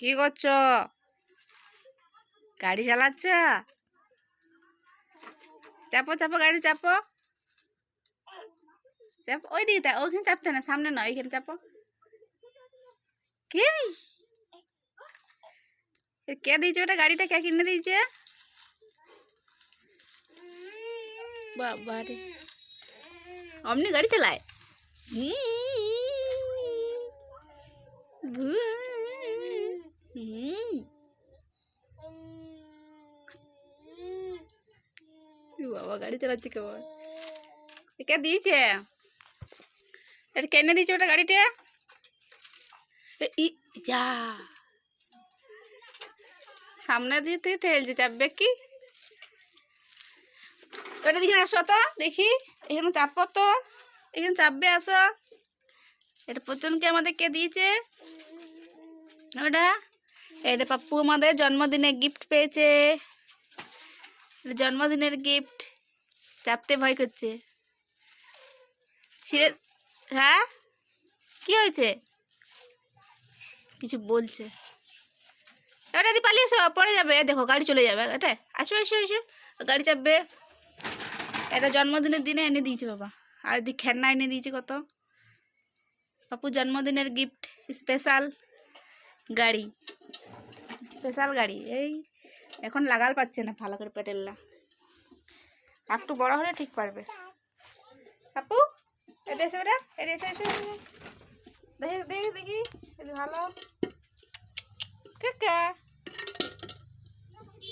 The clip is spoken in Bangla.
কি করছো? গাড়ি চালাচ্ছ? চাপো চাপো, গাড়ি চাপো চাপো। ওই দিকে ওইখানে চাপতে না, সামনে না, ওইখানে চাপো। কে কে দিয়েছে ওটা? গাড়িটা কে কিনে দিয়েছে? বাবা রে, অমনি গাড়ি চালায়? বাবা গাড়ি চালাচ্ছে কেমন? কে দিয়েছে এটা? কেনে দিয়েছে ওটা গাড়িটা? যা, সামনে দিয়ে তুই ঠেলছে, চাপবে কি? ওটা দেখি আসো তো, দেখি এখানে চাপো তো, এখানে চাপবে, আসো। এটা পচনকে আমাদের কে দিয়েছে ওটা? এটা পাপ্পু আমাদের জন্মদিনে গিফট পেয়েছে, জন্মদিনের গিফট। চাপতে ভয় করছে। ছিঁড়ে, হ্যাঁ কি হয়েছে? কিছু বলছে। ওটা দিয়ে পালিয়ে এসো, পড়ে যাবে। দেখো গাড়ি চলে যাবে। এটা আসো এসো এসো, গাড়ি চাপবে। এটা জন্মদিনের দিনে এনে দিয়েছে বাবা। আর এদিকে খেলনা এনে দিয়েছে কত। পাপ্পু জন্মদিনের গিফট, স্পেশাল গাড়ি, স্পেশাল গাড়ি। এই এখন লাগাল পাচ্ছে না ভালো করে পেটেলটা, একটু বড় হলে ঠিক পারবে। পাপ্পু এতে এসো, এটা এতে এসো এসো, দেখি দেখি দেখি ভালো। কে